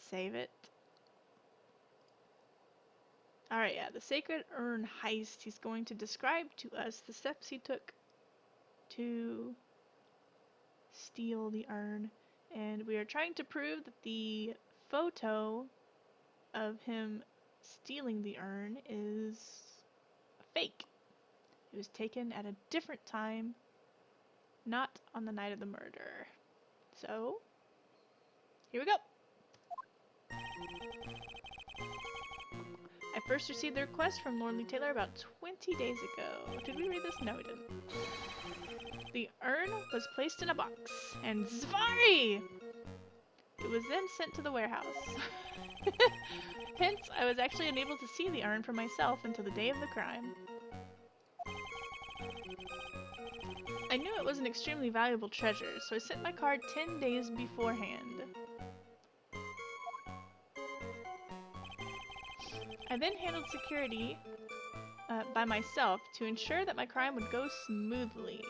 save it. Alright, yeah, the Sacred Urn heist. He's going to describe to us the steps he took to steal the urn. And we are trying to prove that the photo of him stealing the urn is fake. It was taken at a different time, not on the night of the murder. So, here we go! I first received the request from Lord Lee Taylor about 20 days ago. Did we read this? No, we didn't. The urn was placed in a box, and Zvari! It was then sent to the warehouse. Hence, I was actually unable to see the urn for myself until the day of the crime. I knew it was an extremely valuable treasure, so I sent my card 10 days beforehand. I then handled security by myself to ensure that my crime would go smoothly.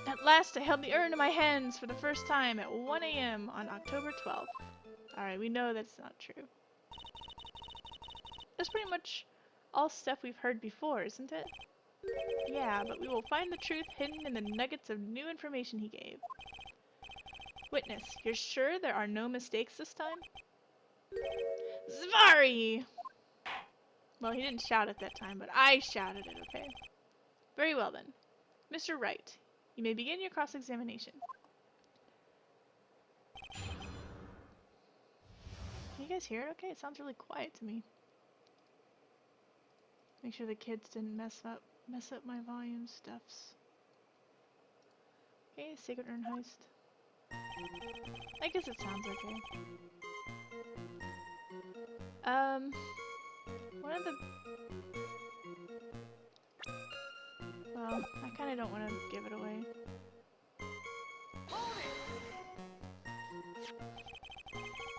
At last, I held the urn in my hands for the first time at 1 a.m. on October 12th. Alright, we know that's not true. That's pretty much all stuff we've heard before, isn't it? Yeah, but we will find the truth hidden in the nuggets of new information he gave. Witness, you're sure there are no mistakes this time? Zvari! Well, he didn't shout at that time, but I shouted it, okay? Very well then. Mr. Wright, you may begin your cross-examination. Can you guys hear it okay? It sounds really quiet to me. Make sure the kids didn't mess up my volume stuffs. Okay, Sacred Urn heist. I guess it sounds okay. One of the... Well, I kinda don't want to give it away.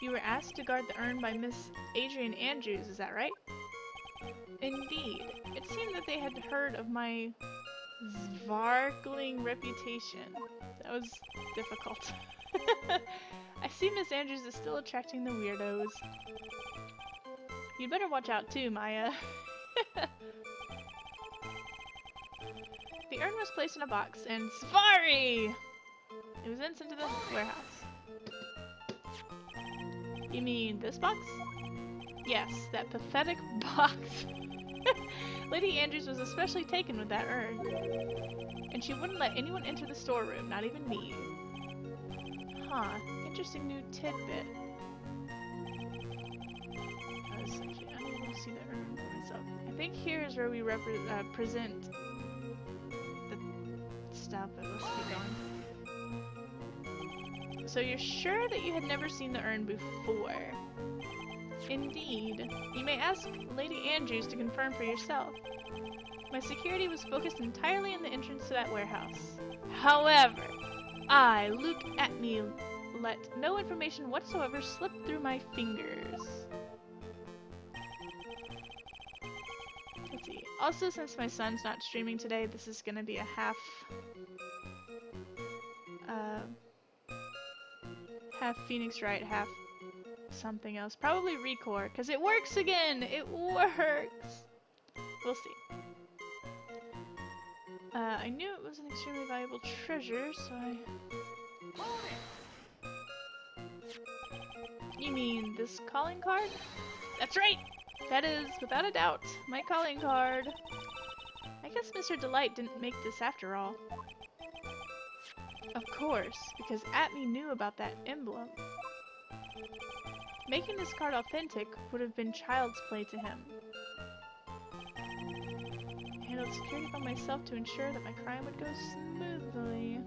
You were asked to guard the urn by Miss Adrian Andrews, is that right? Indeed. It seemed that they had heard of my sparkling reputation. That was difficult. I see Miss Andrews is still attracting the weirdos. You'd better watch out too, Maya. The urn was placed in a box, and Zvari! It was then sent to the warehouse. You mean this box? Yes, that pathetic box. Lady Andrews was especially taken with that urn. And she wouldn't let anyone enter the storeroom, not even me. Huh, interesting new tidbit. I was actually unable to see the urn for myself. I think here is where we present the stuff, but let's keep going. So you're sure that you had never seen the urn before? Indeed. You may ask Lady Andrews to confirm for yourself. My security was focused entirely on the entrance to that warehouse. However, I, Luke Atme, let no information whatsoever slip through my fingers. Let's see. Also, since my son's not streaming today, this is gonna be a half Phoenix Wright, half something else. Probably Recore, because it works again! It works! We'll see. I knew it was an extremely valuable treasure, so I... You mean this calling card? That's right! That is, without a doubt, my calling card. I guess Mr. Delight didn't make this after all. Of course, because Atme knew about that emblem. Making this card authentic would have been child's play to him. I handled security by myself to ensure that my crime would go smoothly.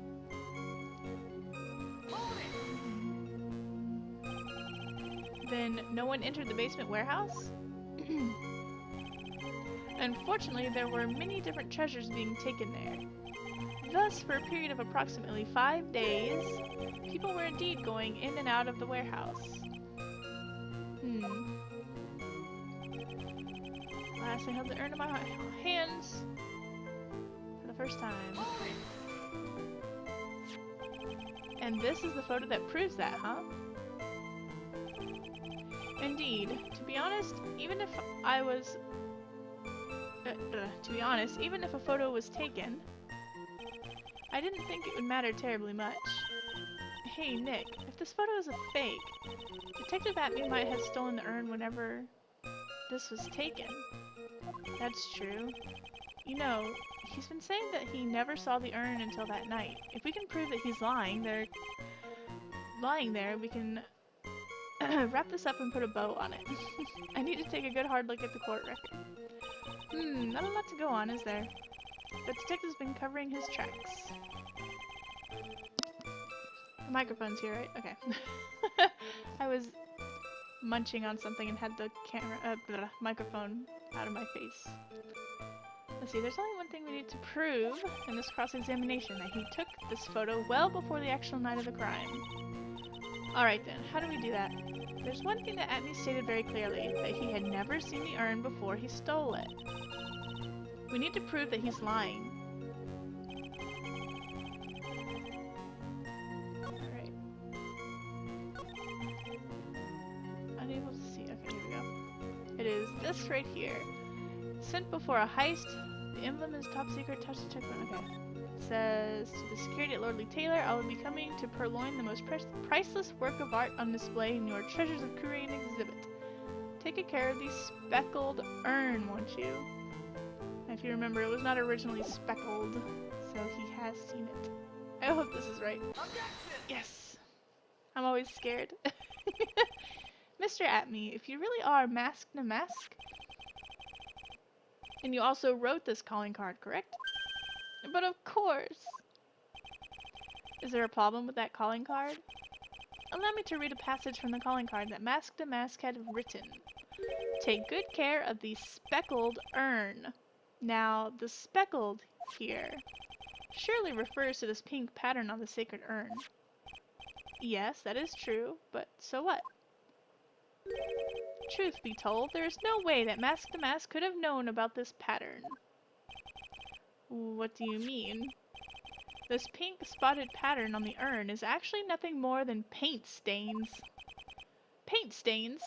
Then no one entered the basement warehouse? Unfortunately, there were many different treasures being taken there. Thus, for a period of approximately 5 days, people were indeed going in and out of the warehouse. Last I held the urn in my hands for the first time. And this is the photo that proves that, huh? Indeed. To be honest, even if I was... to be honest, even if a photo was taken, I didn't think it would matter terribly much. Hey, Nick, if this photo is a fake, Detective Atme might have stolen the urn whenever this was taken. That's true. You know, he's been saying that he never saw the urn until that night. If we can prove that he's lying there, we can wrap this up and put a bow on it. I need to take a good hard look at the court record. Not a lot to go on, is there? But Detective's been covering his tracks. The microphone's here, right? Okay. I was munching on something and had the microphone out of my face. Let's see, there's only one thing we need to prove in this cross-examination, that he took this photo well before the actual night of the crime. Alright then, how do we do that? There's one thing that Atme stated very clearly, that he had never seen the urn before he stole it. We need to prove that he's lying. Alright. Unable to see. Okay, here we go. It is this right here. Sent before a heist. The emblem is top secret. Touch the checkpoint. Okay. It says, to the security at Lordly Taylor, I will be coming to purloin the most priceless work of art on display in your Treasures of Korean exhibit. Take care of the speckled urn, won't you? If you remember, it was not originally speckled, so he has seen it. I hope this is right. Yes! I'm always scared. Mr. Atme, if you really are masked in a mask, and you also wrote this calling card, correct? But of course! Is there a problem with that calling card? Allow me to read a passage from the calling card that Masked a Mask had written. Take good care of the speckled urn. Now, the speckled here surely refers to this pink pattern on the sacred urn. Yes, that is true, but so what? Truth be told, there is no way that Masked the Mask could have known about this pattern. What do you mean? This pink spotted pattern on the urn is actually nothing more than paint stains. Paint stains?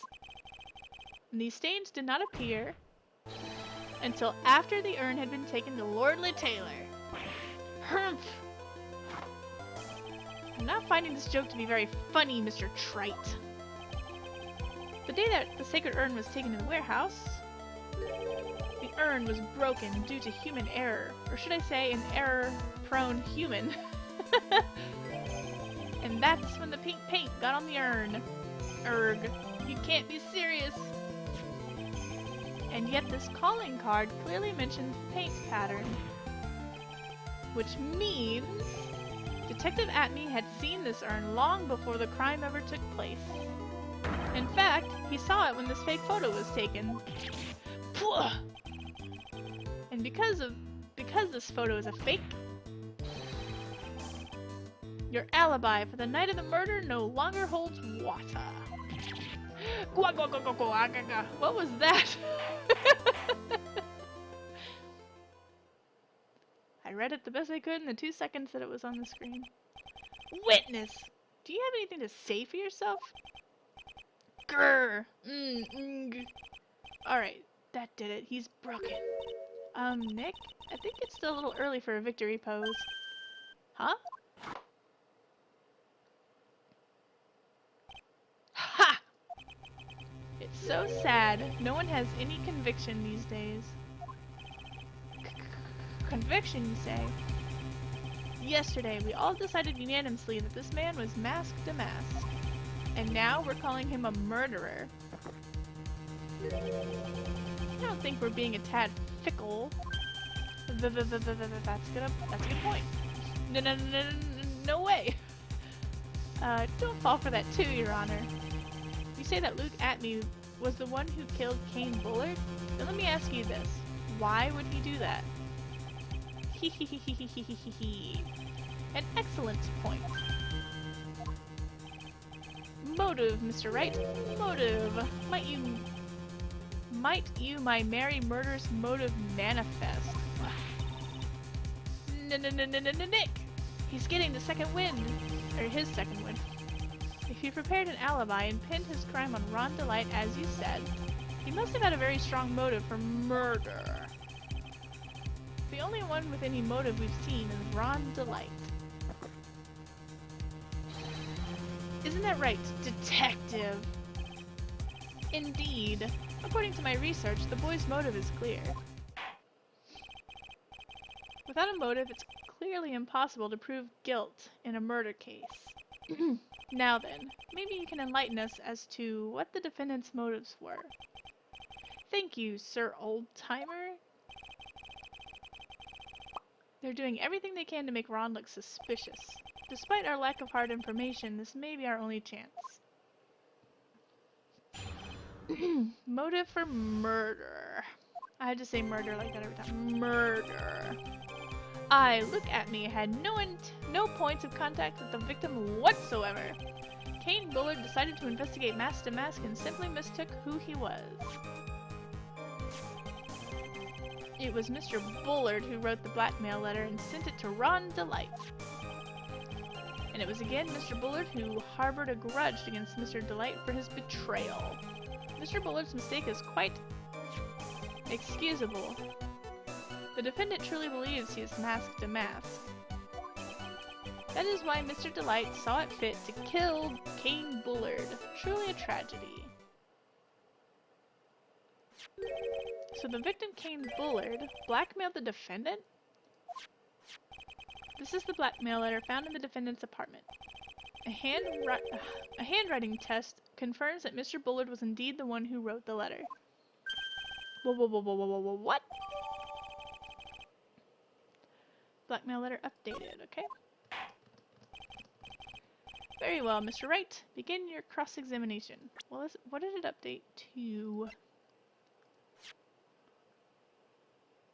And these stains did not appear until after the urn had been taken to Lordly Taylor. Humph! I'm not finding this joke to be very funny, Mr. Trite. The day that the sacred urn was taken to the warehouse, the urn was broken due to human error. Or should I say, an error-prone human. And that's when the pink paint got on the urn. Erg. You can't be serious. And yet this calling card clearly mentions the paint pattern. Which means Detective Atme had seen this urn long before the crime ever took place. In fact, he saw it when this fake photo was taken. And because this photo is a fake, your alibi for the night of the murder no longer holds water. What was that? I read it the best I could in the 2 seconds that it was on the screen. Witness! Do you have anything to say for yourself? Grr! Alright, that did it. He's broken. Nick? I think it's still a little early for a victory pose. Huh? Ha! It's so sad. No one has any conviction these days. Conviction, you say? Yesterday, we all decided unanimously that this man was Masked a Mask. And now we're calling him a murderer. I don't think we're being a tad fickle. That's a good point. No way. Don't fall for that too, Your Honor. You say that Luke Atme was the one who killed Kane Bullard? Then let me ask you this. Why would he do that? An excellent point. Motive, Mr. Wright. Motive. Might you my merry murderous motive manifest? Nick! He's getting the second wind. Or his second wind. he prepared an alibi and pinned his crime on Ron Delight as you said, he must have had a very strong motive for murder. The only one with any motive we've seen is Ron Delight. Isn't that right, detective? Indeed. According to my research, the boy's motive is clear. Without a motive, it's clearly impossible to prove guilt in a murder case. Now then, maybe you can enlighten us as to what the defendant's motives were. Thank you, Sir Old-Timer. They're doing everything they can to make Ron look suspicious. Despite our lack of hard information, this may be our only chance. Motive for murder. I had to say murder like that every time. Murder. Look at me. I had no points of contact with the victim whatsoever. Kane Bullard decided to investigate mask to mask and simply mistook who he was. It was Mr. Bullard who wrote the blackmail letter and sent it to Ron Delight. And it was again Mr. Bullard who harbored a grudge against Mr. Delight for his betrayal. Mr. Bullard's mistake is quite excusable. The defendant truly believes he is mask to mask. That is why Mr. Delight saw it fit to kill Kane Bullard. Truly a tragedy. So the victim, Kane Bullard, blackmailed the defendant? This is the blackmail letter found in the defendant's apartment. A handwriting test confirms that Mr. Bullard was indeed the one who wrote the letter. What? Blackmail letter updated, okay? Very well, Mr. Wright. Begin your cross-examination. Well, what did it update to?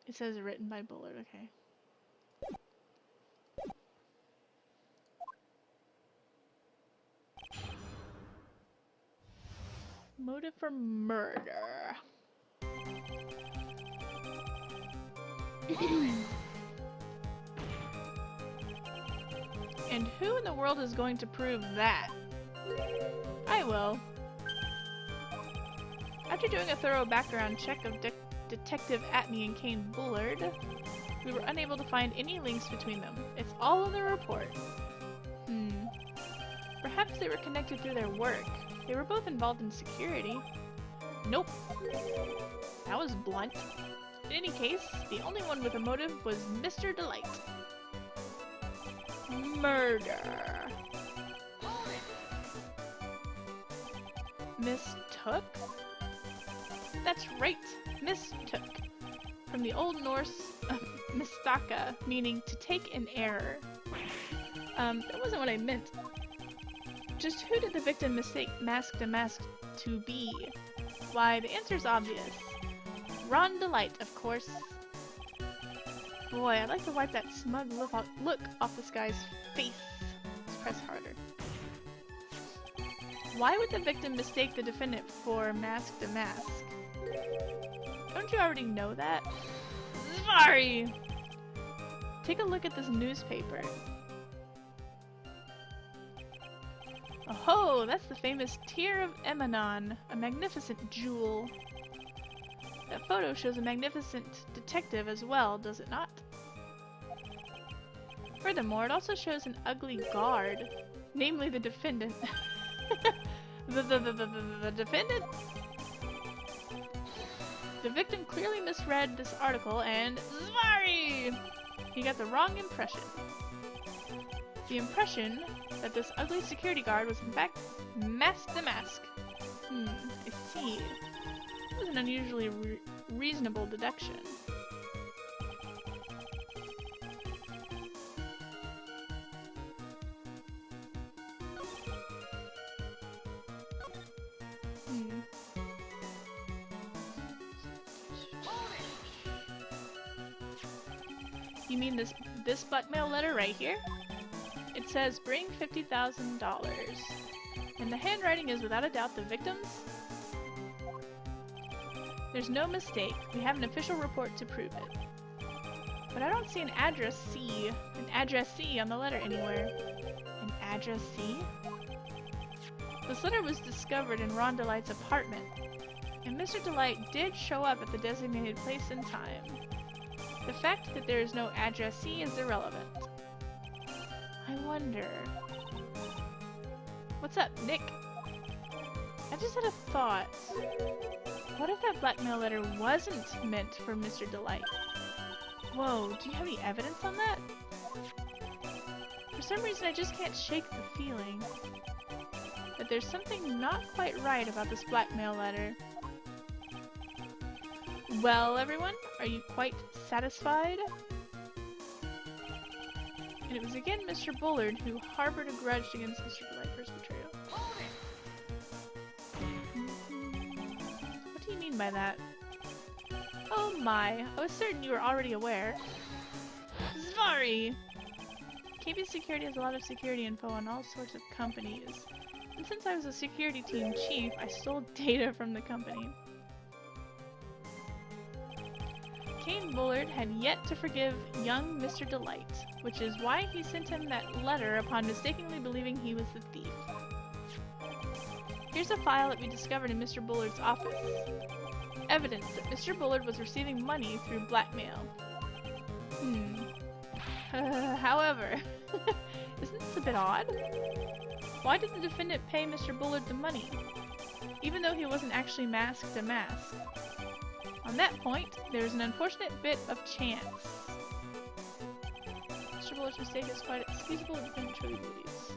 It says written by Bullard, okay. Motive for murder. And who in the world is going to prove that? I will. After doing a thorough background check of Detective Atney and Kane Bullard, we were unable to find any links between them. It's all in the report. Perhaps they were connected through their work. They were both involved in security. Nope. That was blunt. In any case, the only one with a motive was Mr. Delight. Murder. Mistook? That's right, mistook. From the Old Norse, mistaka, meaning to take an error. That wasn't what I meant. Just who did the victim mistake mask to mask to be? Why, the answer's obvious. Ron Delight, of course. Boy, I'd like to wipe that smug look off this guy's face. Let's press harder. Why would the victim mistake the defendant for mask to mask? Don't you already know that? Sorry! Take a look at this newspaper. Oh, that's the famous Tear of Emanon, a magnificent jewel. That photo shows a magnificent detective as well, does it not? Furthermore, it also shows an ugly guard, namely the defendant. The defendant? The victim clearly misread this article and sorry! He got the wrong impression. The impression that this ugly security guard was in fact mask to mask. I see. It was an unusually reasonable deduction. You mean this blackmail letter right here? It says bring $50,000. And the handwriting is without a doubt the victim's? There's no mistake. We have an official report to prove it. But I don't see an addressee on the letter anywhere. An addressee? This letter was discovered in Ron Delight's apartment, and Mr. Delight did show up at the designated place and time. The fact that there is no addressee is irrelevant. I wonder... What's up, Nick? I just had a thought. What if that blackmail letter wasn't meant for Mr. Delight? Whoa, do you have any evidence on that? For some reason, I just can't shake the feeling that there's something not quite right about this blackmail letter. Well, everyone, are you quite satisfied? And it was again Mr. Bullard who harbored a grudge against Mr. Delight for his betrayal. What do you mean by that? Oh my, I was certain you were already aware. Sorry! KB Security has a lot of security info on all sorts of companies. And since I was a security team chief, I stole data from the company. Kane Bullard had yet to forgive young Mr. Delight, which is why he sent him that letter upon mistakenly believing he was the thief. Here's a file that we discovered in Mr. Bullard's office. Evidence that Mr. Bullard was receiving money through blackmail. However, isn't this a bit odd? Why did the defendant pay Mr. Bullard the money, even though he wasn't actually masked a mask? On that point, there is an unfortunate bit of chance. Mr. Bullard's mistake is quite excusable if the defendant truly believes.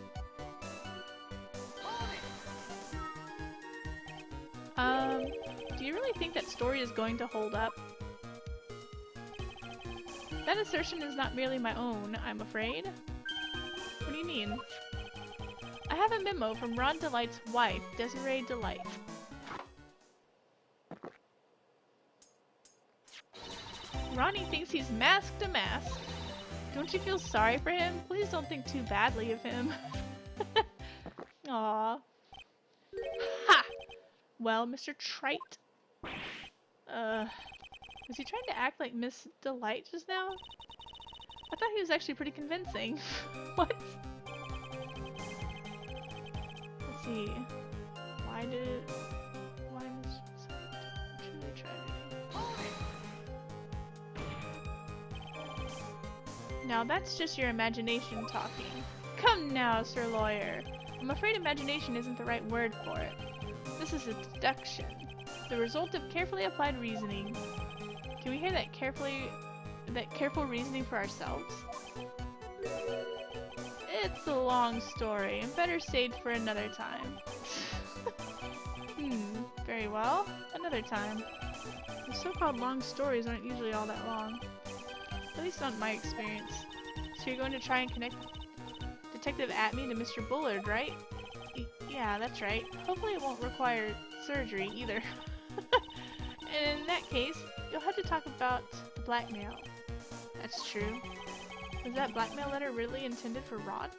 Do you really think that story is going to hold up? That assertion is not merely my own, I'm afraid. What do you mean? I have a memo from Ron Delight's wife, Desiree Delight. Ronnie thinks he's masked a mask. Don't you feel sorry for him? Please don't think too badly of him. Aww. Ha! Well, Mr. Trite. Was he trying to act like Miss Delight just now? I thought he was actually pretty convincing. What? Let's see. Why Miss truly tragedy? Now that's just your imagination talking. Come now, Sir Lawyer. I'm afraid imagination isn't the right word for it. This is a deduction. The result of carefully applied reasoning. Can we hear that careful reasoning for ourselves? It's a long story, and better saved for another time. Very well. Another time. The so-called long stories aren't usually all that long. At least not in my experience. So you're going to try and connect Detective Atme to Mr. Bullard, right? Yeah, that's right. Hopefully it won't require surgery either. And in that case, you'll have to talk about the blackmail. That's true. Was that blackmail letter really intended for Rod?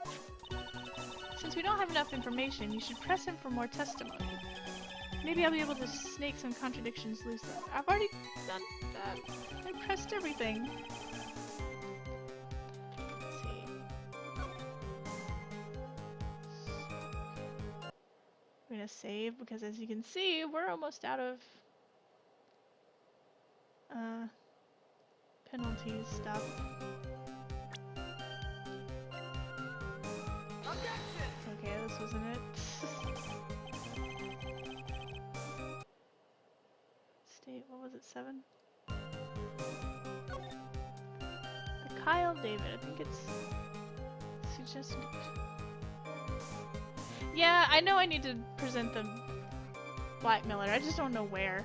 Since we don't have enough information, you should press him for more testimony. Maybe I'll be able to snake some contradictions loose. I've already done that. I pressed everything. Let's see. We're gonna save because, as you can see, we're almost out of penalties stuff. Okay, this wasn't it. State, what was it, 7? The Kyle David, I think it's suggested. Yeah, I know I need to present the blackmailer, I just don't know where.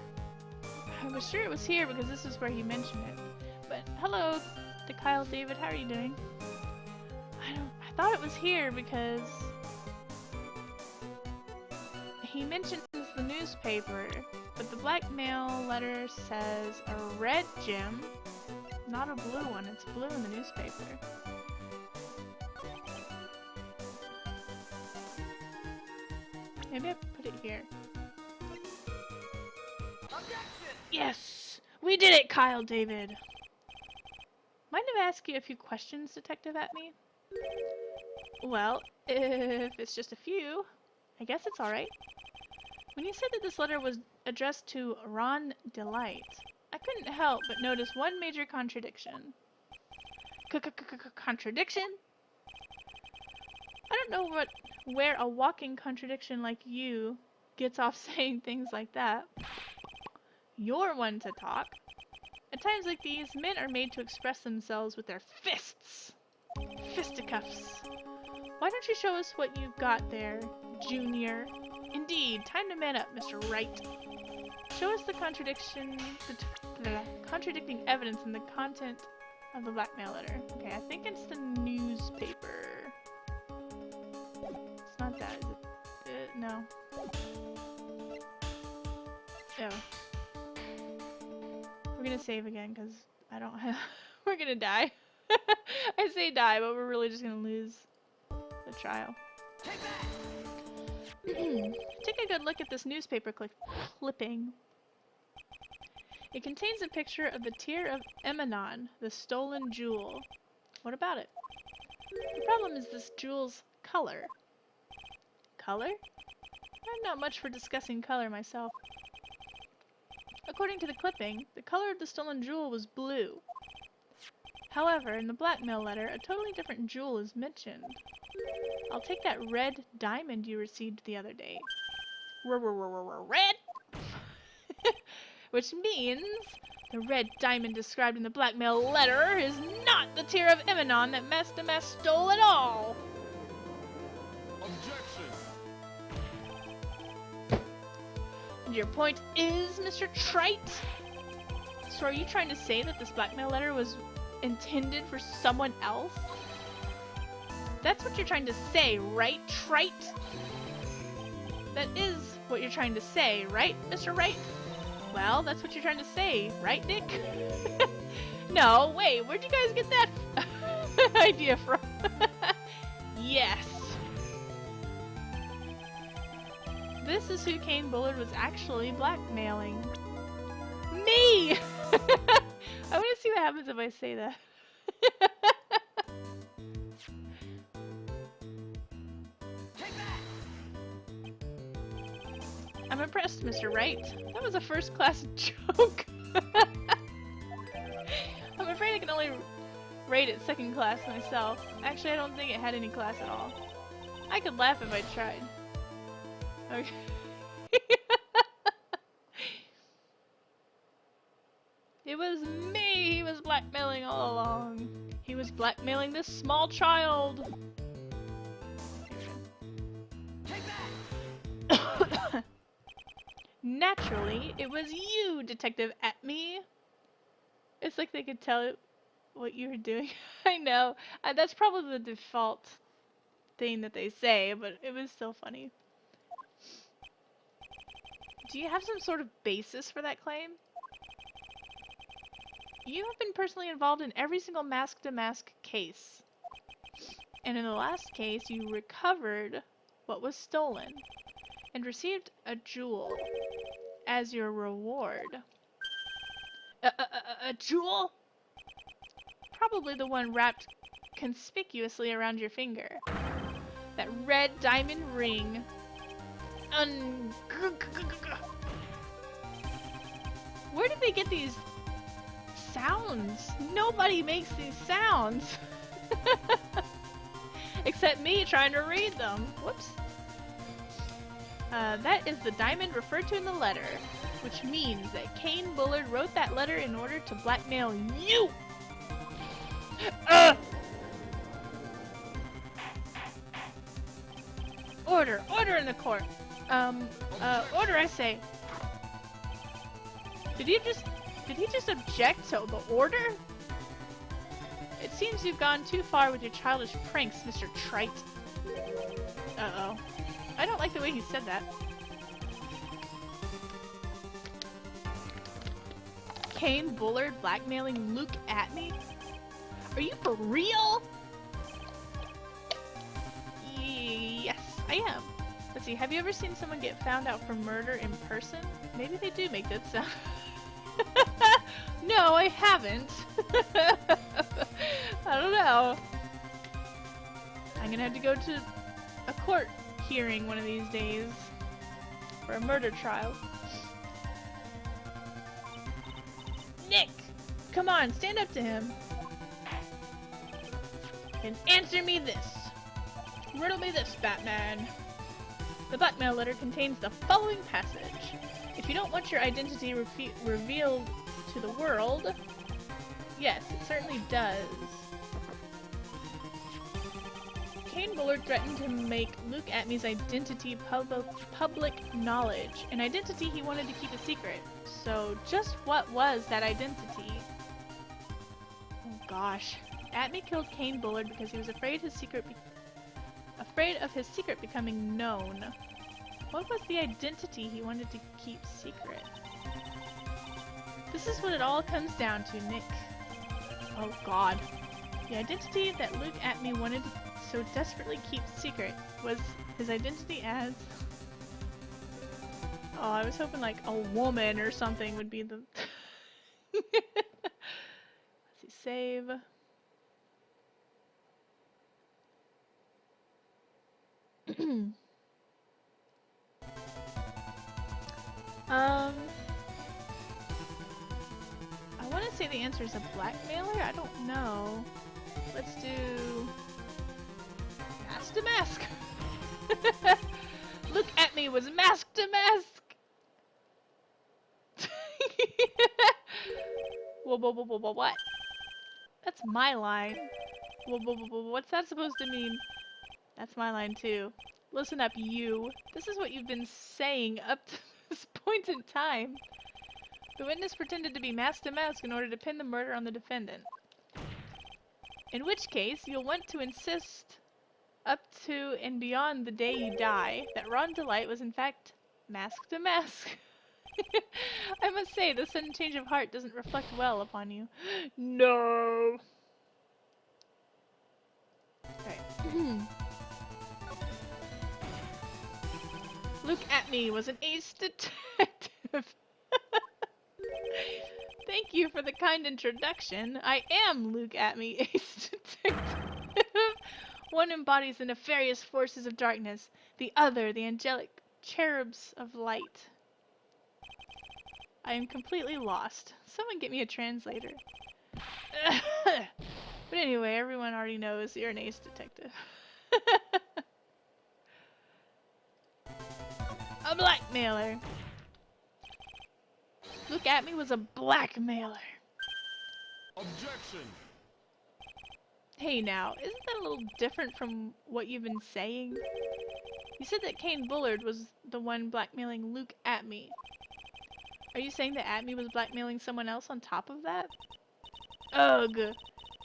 I was sure it was here because this is where he mentioned it. But hello, the Kyle David, how are you doing? I thought it was here because he mentions the newspaper, but the blackmail letter says a red gem, not a blue one. It's blue in the newspaper. Maybe I put it here. Yes! We did it, Kyle David! Mind if I ask you a few questions, Detective Atme? Well, if it's just a few. I guess it's alright. When you said that this letter was addressed to Ron Delight, I couldn't help but notice one major contradiction. Contradiction? I don't know where a walking contradiction like you gets off saying things like that. You're one to talk. At times like these, men are made to express themselves with their fists. Fisticuffs. Why don't you show us what you've got there, Junior? Indeed, time to man up, Mr. Wright. Show us the contradicting evidence in the content of the blackmail letter. Okay, I think it's the newspaper. It's not that, is it? No. Oh. We're gonna save again, because I don't have... We're gonna die. I say die, but we're really just gonna lose the trial. Take a good look at this newspaper clipping. It contains a picture of the tear of Emanon, the stolen jewel. What about it? The problem is this jewel's color. Color? I'm not much for discussing color myself. According to the clipping, the color of the stolen jewel was blue. However, in the blackmail letter, a totally different jewel is mentioned. I'll take that red diamond you received the other day. Red? Which means the red diamond described in the blackmail letter is not the tear of Emanon that Master Mass stole at all. Objection. And your point is, Mr. Trite? So are you trying to say that this blackmail letter was intended for someone else? That's what you're trying to say, right, Trite? That is what you're trying to say, right, Mr. Wright? Well, that's what you're trying to say, right, Nick? No, wait, where'd you guys get that idea from? Yes. This is who Kane Bullard was actually blackmailing. Me! I want to see what happens if I say that. I'm impressed, Mr. Wright. That was a first-class joke. I'm afraid I can only rate it second class myself. Actually, I don't think it had any class at all. I could laugh if I tried. Okay. It was me he was blackmailing all along. He was blackmailing this small child. Naturally, it was you, Detective Atme. It's like they could tell what you were doing. I know. That's probably the default thing that they say, but it was still funny. Do you have some sort of basis for that claim? You have been personally involved in every single mask-to-mask case. And in the last case, you recovered what was stolen and received a jewel as your reward. A jewel? Probably the one wrapped conspicuously around your finger. That red diamond ring. Where did they get these sounds? Nobody makes these sounds. Except me trying to read them. Whoops. That is the diamond referred to in the letter, which means that Kane Bullard wrote that letter in order to blackmail you! Order! Order in the court! Order, I say! Did he just object to the order? It seems you've gone too far with your childish pranks, Mr. Trite. Uh-oh. I don't like the way he said that. Kane Bullard blackmailing Luke Atme? Are you for real? Yes, I am. Let's see, have you ever seen someone get found out for murder in person? Maybe they do make that sound. No, I haven't. I don't know. I'm gonna have to go to a court hearing one of these days for a murder trial. Nick! Come on, stand up to him. And answer me this. Riddle me this, Batman. The blackmail letter contains the following passage. If you don't want your identity revealed to the world... Yes, it certainly does. Kane Bullard threatened to make Luke Atmey's identity public knowledge, an identity he wanted to keep a secret. So, just what was that identity? Oh gosh. Atmey killed Kane Bullard because he was afraid of his secret becoming known. What was the identity he wanted to keep secret? This is what it all comes down to, Nick. Oh god. The identity that Luke Atmey wanted to so desperately keep secret was his identity as... Oh, I was hoping like a woman or something would be the... Let's see, save. I want to say the answer is a blackmailer? I don't know. Let's do... Mask to mask! Look at me, was mask to mask! What? That's my line. What's that supposed to mean? That's my line too. Listen up, you. This is what you've been saying up to this point in time. The witness pretended to be mask to mask in order to pin the murder on the defendant. In which case, you'll want to insist up to and beyond the day you die that Ron DeLite was in fact mask to mask. I must say, the sudden change of heart doesn't reflect well upon you. No! Okay. Luke Atmey was an ace detective. Thank you for the kind introduction. I am Luke Atmey, ace detective. One embodies the nefarious forces of darkness, the other the angelic cherubs of light. I am completely lost. Someone get me a translator. But anyway, everyone already knows you're an ace detective. A blackmailer. Luke Atmey was a blackmailer. Objection. Hey now, isn't that a little different from what you've been saying? You said that Kane Bullard was the one blackmailing Luke Atmey. Are you saying that Atmey was blackmailing someone else on top of that? Ugh.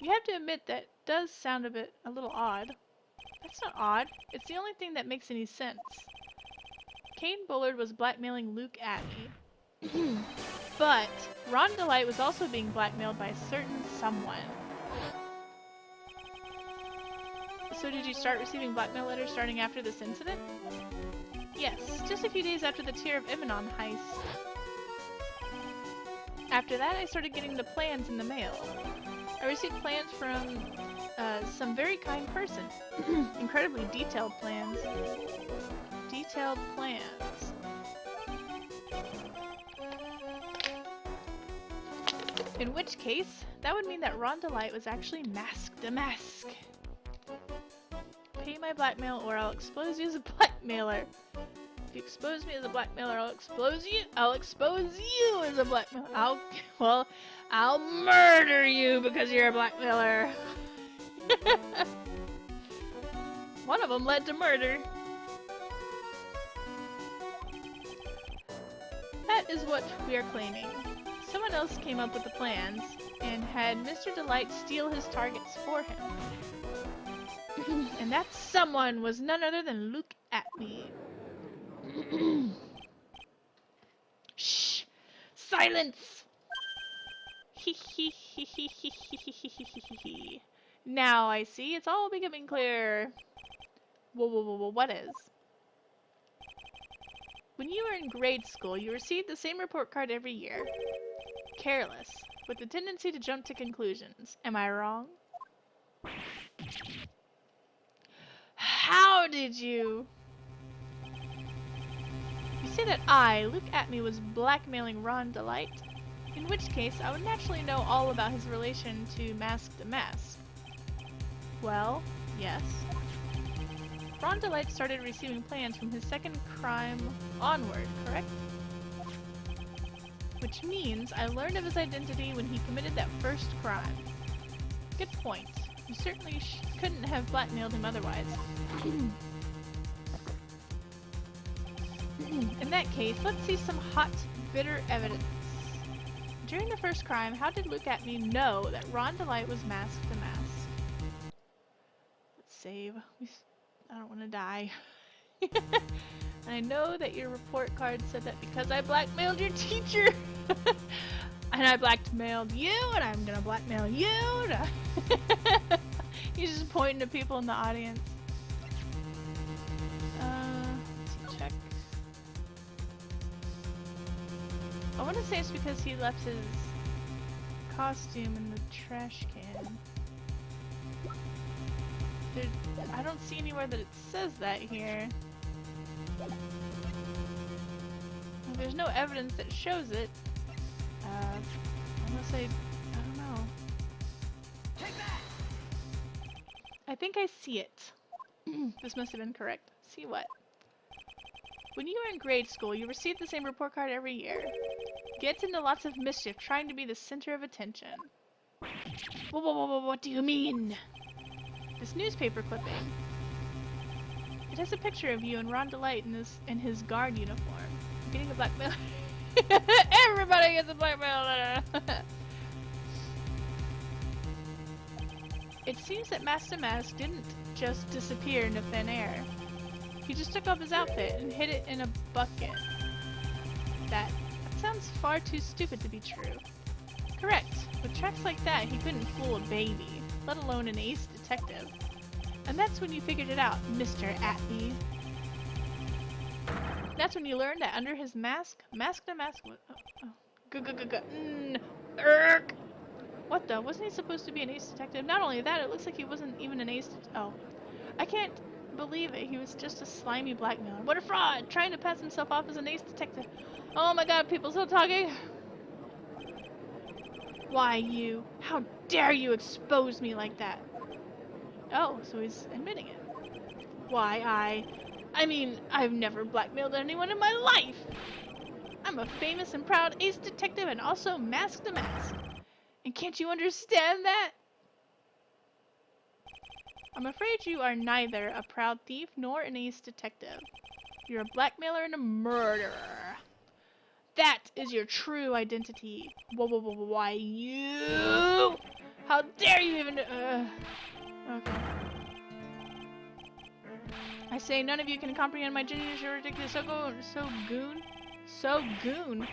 You have to admit that does sound a little odd. That's not odd. It's the only thing that makes any sense. Kane Bullard was blackmailing Luke Atmey. But Ron DeLite was also being blackmailed by a certain someone. So did you start receiving blackmail letters starting after this incident? Yes, just a few days after the Tear of Ibanon heist. After that, I started getting the plans in the mail. I received plans from some very kind person. Incredibly detailed plans. Detailed plans. In which case, that would mean that Ron DeLite was actually mask to mask. Pay my blackmail or I'll expose you as a blackmailer. If you expose me as a blackmailer, I'll expose you. I'll expose you as a blackmailer. I'll murder you because you're a blackmailer. One of them led to murder. That is what we are claiming. Someone else came up with the plans and had Mr. DeLite steal his targets for him. And that someone was none other than Luke Atmey. Shh! Silence! Now I see, it's all becoming clear. Whoa, what is? When you were in grade school, you received the same report card every year. Careless, with the tendency to jump to conclusions. Am I wrong? How did you? say that I, Luke Atme, was blackmailing Ron Delight, in which case I would naturally know all about his relation to Mask the Mask. Well, yes. Ron Delight started receiving plans from his second crime onward, correct? Which means I learned of his identity when he committed that first crime. Good point. You certainly couldn't have blackmailed him otherwise. In that case, let's see some hot, bitter evidence. During the first crime, how did Luke Atme know that Ron Delight was Mask the Mask? Let's save. I don't want to die. I know that your report card said that because I blackmailed your teacher. And I blackmailed you, and I'm gonna blackmail you. He's just pointing to people in the audience. Let's check. I want to say it's because he left his costume in the trash can. I don't see anywhere that it says that here. There's no evidence that shows it. Unless I don't know. Take that! I think I see it. This must have been correct. See what? When you were in grade school, you received the same report card every year. Gets into lots of mischief, trying to be the center of attention. What do you mean? This newspaper clipping. It has a picture of you and Ron Delight in his guard uniform. Getting a blackmail. Everybody gets a blackmail letter. It seems that Master Mask didn't just disappear into thin air. He just took off his outfit and hid it in a bucket. That sounds far too stupid to be true. Correct. With tracks like that, he couldn't fool a baby, let alone an ace detective. And that's when you figured it out, Mr. Atme. That's when you learned that under his mask, Mask the Mask was... What the? Wasn't he supposed to be an ace detective? Not only that, it looks like he wasn't even an ace Oh. I can't believe it. He was just a slimy blackmailer. What a fraud! Trying to pass himself off as an ace detective. Oh my god, people still talking? Why you? How dare you expose me like that? Oh, so he's admitting it. Why, I mean, I've never blackmailed anyone in my life! I'm a famous and proud ace detective and also Mask the Mask. And can't you understand that? I'm afraid you are neither a proud thief nor an ace detective. You're a blackmailer and a murderer. That is your true identity. Why you? How dare you even... Okay. I say none of you can comprehend my genius. You're ridiculous. So goon.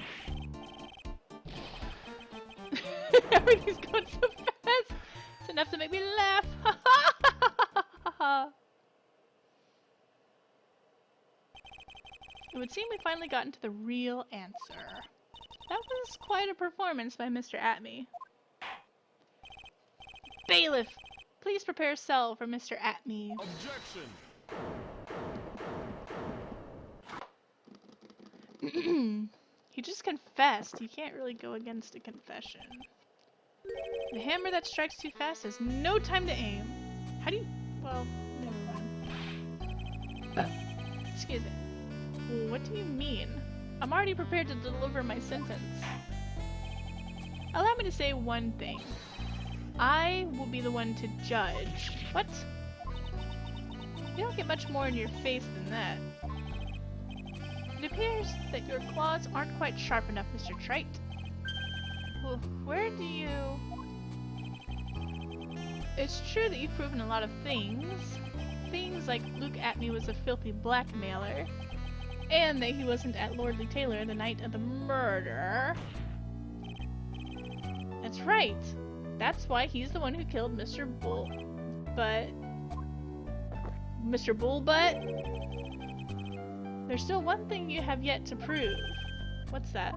Everything's going so fast. It's enough to make me laugh. It would seem we finally gotten to the real answer. That was quite a performance by Mr. Atme. Bailiff, please prepare cell for Mr. Atme. Objection! He just confessed. You can't really go against a confession. The hammer that strikes too fast has no time to aim. How do you... Well, never mind. Excuse me. What do you mean? I'm already prepared to deliver my sentence. Allow me to say one thing. I will be the one to judge. What? You don't get much more in your face than that. It appears that your claws aren't quite sharp enough, Mr. Trite. Well, where do you... It's true that you've proven a lot of things. Things like Luke Atme was a filthy blackmailer, and that he wasn't at Lordly Taylor the night of the murder. That's right. That's why he's the one who killed Mr. Bullbutt. Mr. Bullbutt? There's still one thing you have yet to prove. What's that?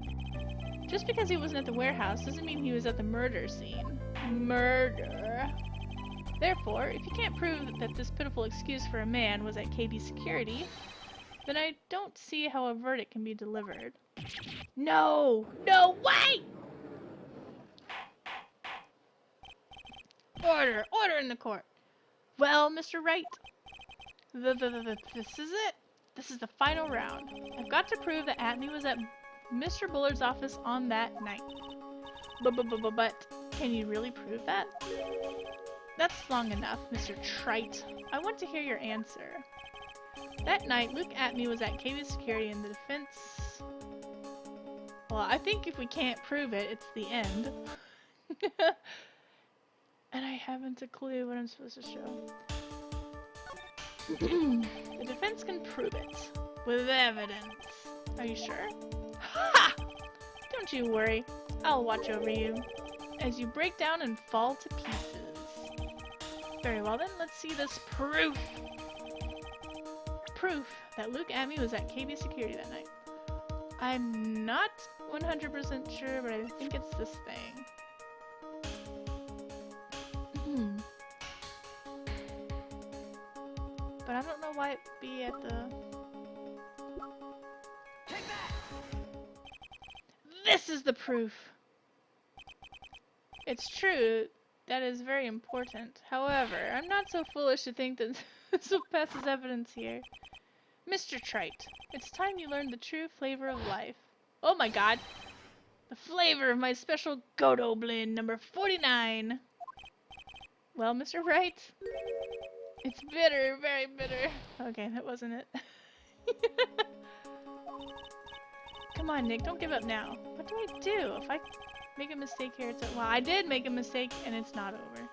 Just because he wasn't at the warehouse doesn't mean he was at the murder scene. Murder. Therefore, if you can't prove that this pitiful excuse for a man was at KB Security, then I don't see how a verdict can be delivered. No! No, wait! Order! Order in the court! Well, Mr. Wright, this is it. This is the final round. I've got to prove that Atney was at Mr. Bullard's office on that night. But can you really prove that? That's long enough, Mr. Trite. I want to hear your answer. That night, Luke Atney was at KB Security and the defense... Well, I think if we can't prove it, it's the end. And I haven't a clue what I'm supposed to show. The defense can prove it. With evidence. Are you sure? Ha! Don't you worry. I'll watch over you as you break down and fall to pieces. Very well then, let's see this proof. Proof that Luke Atney was at KB Security that night. I'm not 100% sure, but I think it's this thing. But I don't know why it'd be at the... Take that! This is the proof! It's true, that is very important. However, I'm not so foolish to think that this will pass as evidence here. Mr. Trite, it's time you learned the true flavor of life. Oh my god! The flavor of my special Godo blend number 49! Well, Mr. Wright, it's bitter, very bitter. Okay, that wasn't it. Come on, Nick, don't give up now. What do I do? If I make a mistake here, it's... Well, I did make a mistake, and it's not over.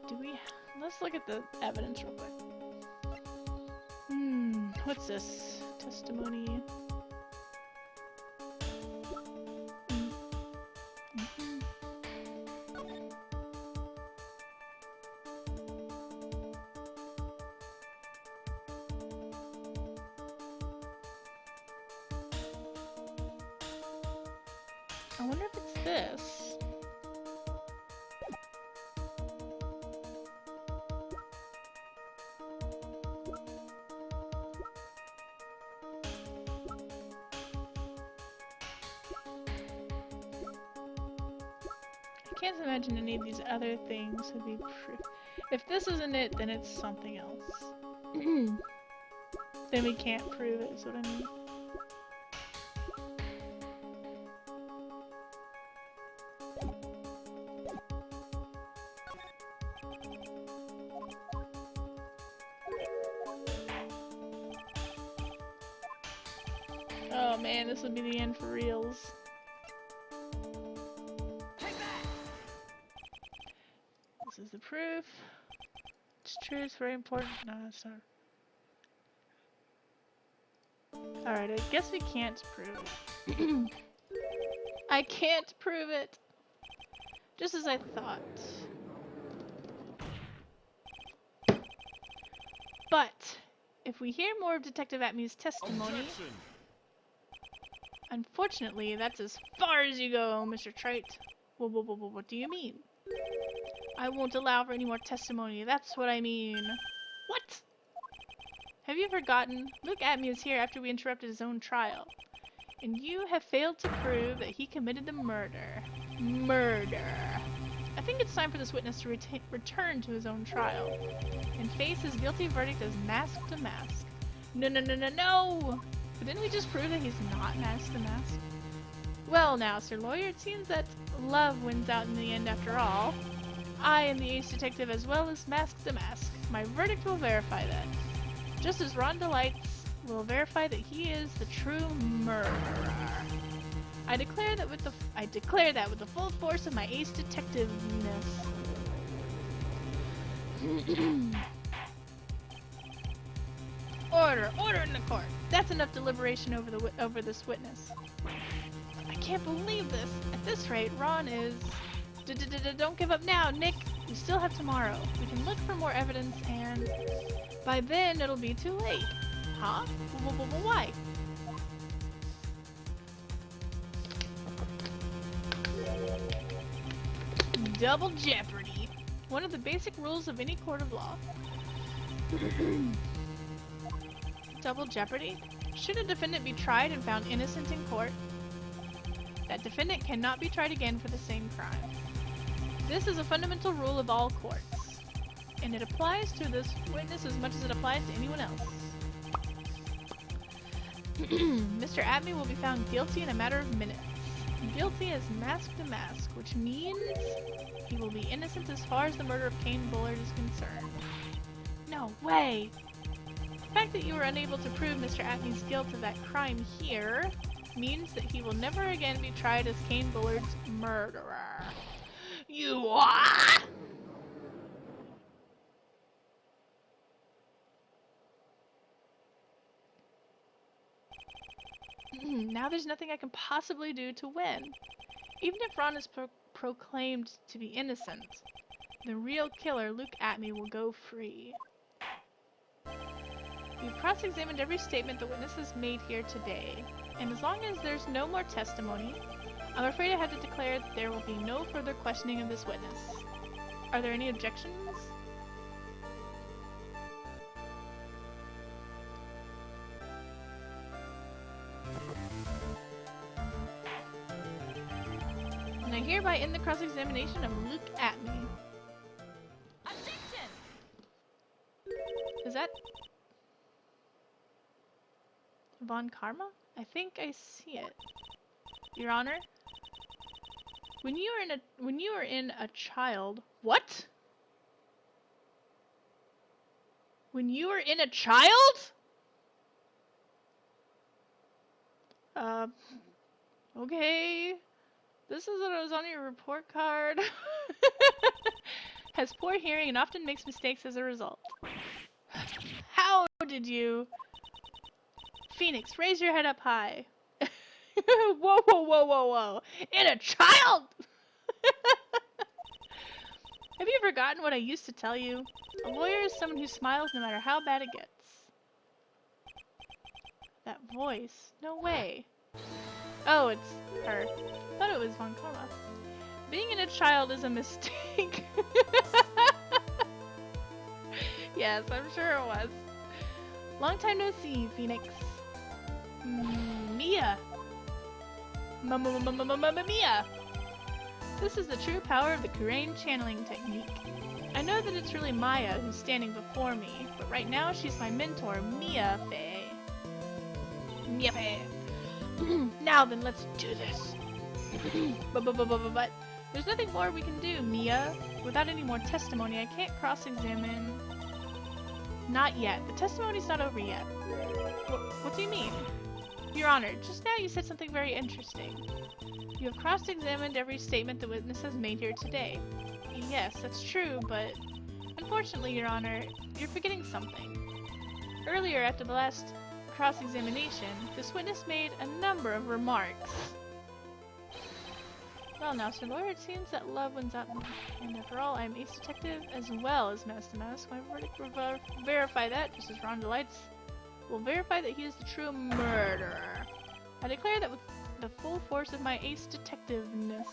Do we... Let's look at the evidence real quick. What's this? Testimony... I wonder if it's this. I can't imagine any of these other things would be proof. If this isn't it, then it's something else. Then we can't prove it, is what I mean. Oh man, this would be the end for reals. This is the proof. It's true, it's very important. No, it's not. Alright, I guess we can't prove it. I can't prove it! Just as I thought. But, if we hear more of Detective Atney's testimony... Objection. Unfortunately, that's as far as you go, Mr. Trite. What do you mean? I won't allow for any more testimony, that's what I mean. What? Have you forgotten? Luke Atney is here after we interrupted his own trial. And you have failed to prove that he committed the murder. Murder. I think it's time for this witness to return to his own trial and face his guilty verdict as mask to mask. No! But didn't we just prove that he's not mask to mask? Well now, Sir Lawyer, it seems that love wins out in the end after all. I am the ace detective as well as mask to mask. My verdict will verify that. Just as Rhonda Lights will verify that he is the true murderer. I declare that with the full force of my ace detectiveness. Order in the court. That's enough deliberation over this witness. I can't believe this. At this rate, Ron is... Don't give up now, Nick. We still have tomorrow. We can look for more evidence and... By then, it'll be too late. Huh? Why? Double jeopardy. One of the basic rules of any court of law. Double jeopardy? Should a defendant be tried and found innocent in court, that defendant cannot be tried again for the same crime. This is a fundamental rule of all courts, and it applies to this witness as much as it applies to anyone else. Mr. Atme will be found guilty in a matter of minutes. Guilty as mask to mask, which means he will be innocent as far as the murder of Kane Bullard is concerned. No way! The fact that you were unable to prove Mr. Atme's guilt of that crime here means that he will never again be tried as Kane Bullard's murderer. You are! Now there's nothing I can possibly do to win. Even if Ron is proclaimed to be innocent, the real killer, Luke Atme, will go free. You've cross-examined every statement the witness has made here today, and as long as there's no more testimony, I'm afraid I have to declare that there will be no further questioning of this witness. Are there any objections? And I hereby end the cross-examination of Luke Atme. Objection! Is that Von Karma? I think I see it. Your Honor, when you were in a child, what? When you were in a child? Okay. This is what was on your report card. Has poor hearing and often makes mistakes as a result. How did you? Phoenix, raise your head up high. Whoa, whoa, whoa, whoa, whoa. In a child! Have you forgotten what I used to tell you? A lawyer is someone who smiles no matter how bad it gets. That voice. No way. Oh, it's her. Thought it was Von Karma. Being in a child is a mistake. Yes, I'm sure it was. Long time no see, Phoenix. Mia. Mia. This is the true power of the Kurain channeling technique. I know that it's really Maya who's standing before me, but right now she's my mentor, Mia Fey. Mia Fey. Now then, let's do this. But there's nothing more we can do, Mia. Without any more testimony, I can't cross-examine. Not yet. The testimony's not over yet. What do you mean? Your Honor, just now you said something very interesting. You have cross-examined every statement the witness has made here today. Yes, that's true, but unfortunately, Your Honor, you're forgetting something. Earlier, after the last cross-examination, this witness made a number of remarks. Well now, Sir Lawyer, it seems that love wins out, and after all, I am Ace Detective as well as Mask to Mask. My verdict will verify that, just as Ron Delights will verify that he is the true murderer. I declare that with the full force of my Ace Detectiveness.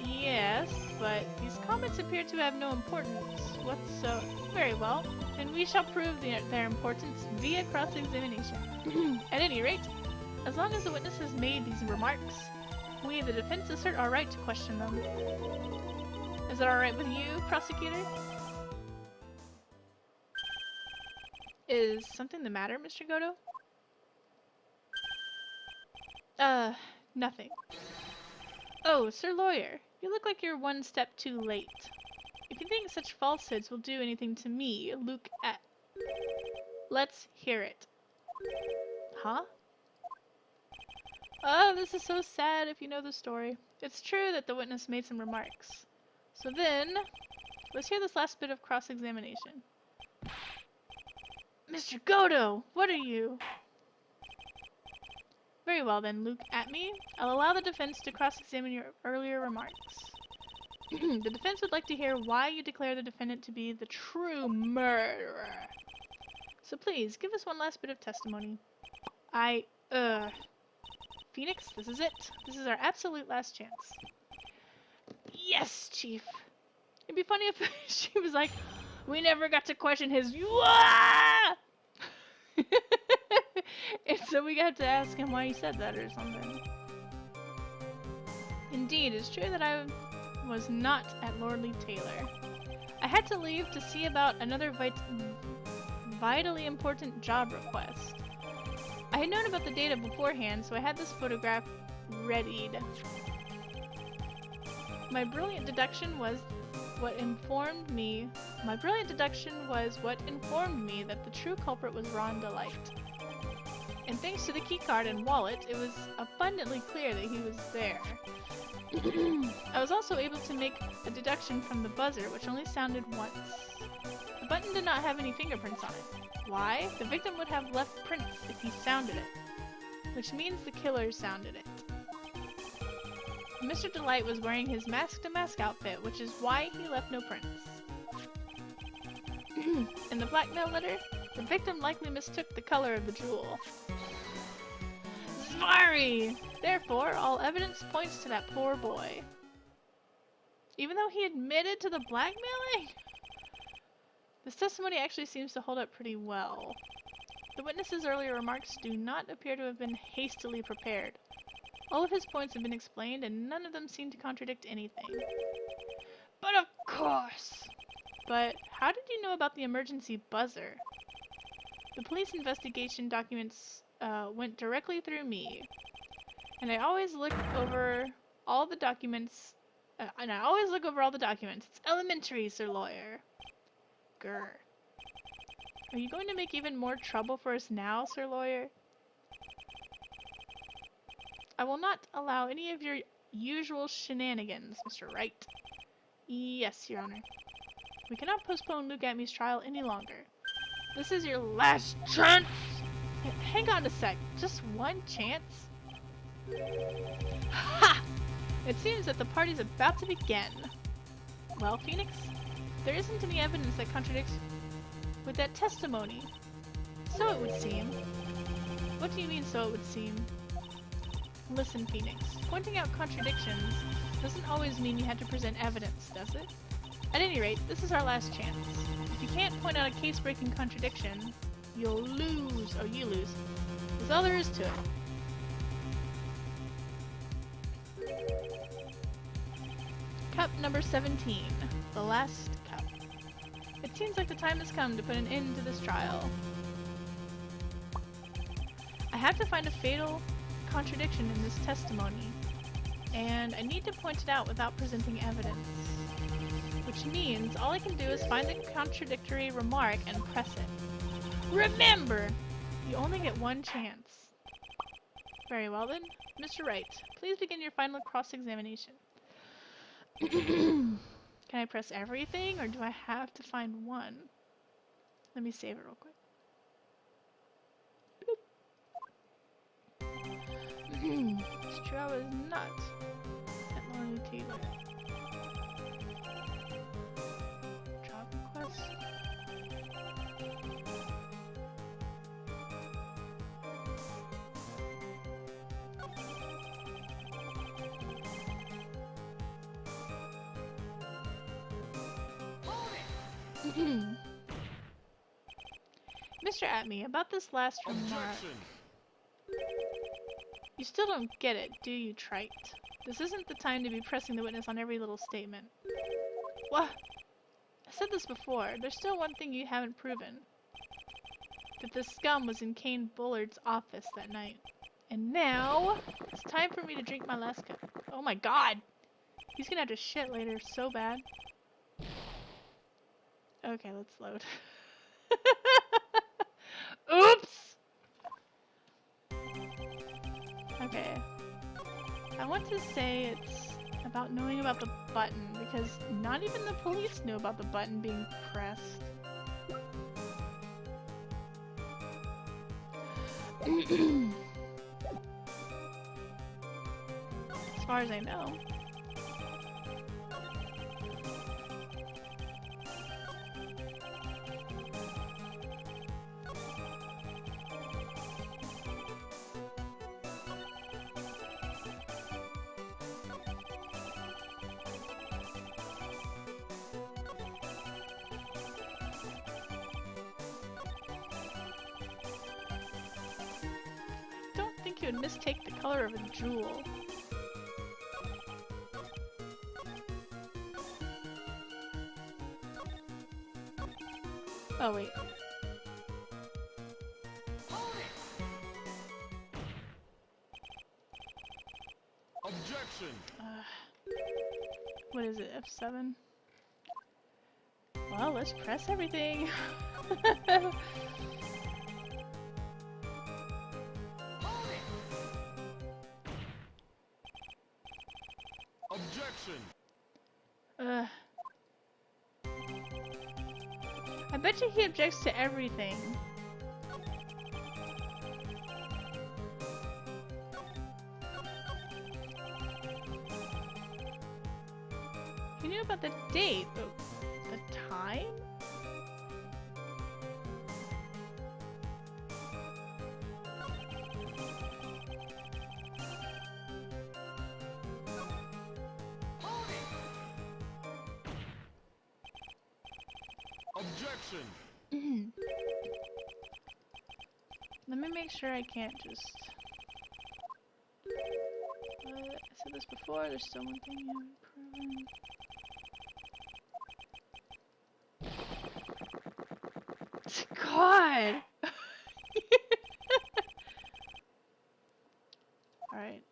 Yes, but these comments appear to have no importance whatsoever. Very well, then we shall prove their importance via cross-examination. At any rate, as long as the witness has made these remarks, we, the defense, assert our right to question them. Is that alright with you, prosecutor? Is something the matter, Mr. Goto? Nothing. Oh, Sir Lawyer, you look like you're one step too late. If you think such falsehoods will do anything to me, Luke at... Let's hear it. Huh? Oh, this is so sad if you know the story. It's true that the witness made some remarks. So then, let's hear this last bit of cross-examination. Mr. Goto, what are you? Very well then, Luke Atme. I'll allow the defense to cross-examine your earlier remarks. The defense would like to hear why you declare the defendant to be the true murderer. So please, give us one last bit of testimony. Phoenix, this is it. This is our absolute last chance. Yes, Chief. It'd be funny if she was like, We never got to question his "Wah!" And so we got to ask him why he said that or something. Indeed, it's true that I was not at Lordly Taylor. I had to leave to see about another vitally important job request. I had known about the data beforehand, so I had this photograph readied. My brilliant deduction was what informed me that the true culprit was Ron Delight. And thanks to the keycard and wallet, it was abundantly clear that he was there. I was also able to make a deduction from the buzzer, which only sounded once. The button did not have any fingerprints on it. Why? The victim would have left prints if he sounded it, which means the killer sounded it. Mr. Delight was wearing his mask-to-mask outfit, which is why he left no prints. In the blackmail letter, the victim likely mistook the color of the jewel. Sorry! Therefore, all evidence points to that poor boy. Even though he admitted to the blackmailing? This testimony actually seems to hold up pretty well. The witness's earlier remarks do not appear to have been hastily prepared. All of his points have been explained, and none of them seem to contradict anything. But of course! But how did you know about the emergency buzzer? The police investigation documents went directly through me. And I always look over all the documents. It's elementary, Sir Lawyer. Grr. Are you going to make even more trouble for us now, Sir Lawyer? I will not allow any of your usual shenanigans, Mr. Wright. Yes, Your Honor. We cannot postpone Luke Atmey's trial any longer. This is your last chance! Hang on a sec. Just one chance? Ha! It seems that the party's about to begin. Well, Phoenix, there isn't any evidence that contradicts with that testimony. So it would seem. What do you mean, so it would seem? Listen, Phoenix. Pointing out contradictions doesn't always mean you have to present evidence, does it? At any rate, this is our last chance. If you can't point out a case-breaking contradiction, you'll lose. Oh, you lose. That's all there is to it. Cup number 17. The last cup. It seems like the time has come to put an end to this trial. I have to find a fatal contradiction in this testimony, and I need to point it out without presenting evidence. Which means all I can do is find the contradictory remark and press it. Remember! You only get one chance. Very well then, Mr. Wright, please begin your final cross-examination. Can I press everything, or do I have to find one? Let me save it real quick. It's true, I was not at Lorna Taylor. Job request. Mr. Atmey, about this last remark. You still don't get it, do you, Trite? This isn't the time to be pressing the witness on every little statement. What? I said this before. There's still one thing you haven't proven. That the scum was in Kane Bullard's office that night. And now, it's time for me to drink my last cup. Oh my god! He's gonna have to shit later so bad. Okay, let's load. Oops! Okay. I want to say it's about knowing about the button, because not even the police knew about the button being pressed. As far as I know. you would mistake the color of a jewel. Oh, wait. Objection! What is it, F7? Well, let's press everything. Objection! I bet you he objects to everything. He knew about the date, but the time? Objection! Let me make sure I can't just... I said this before, there's still one thing you haven't proven. God! Alright.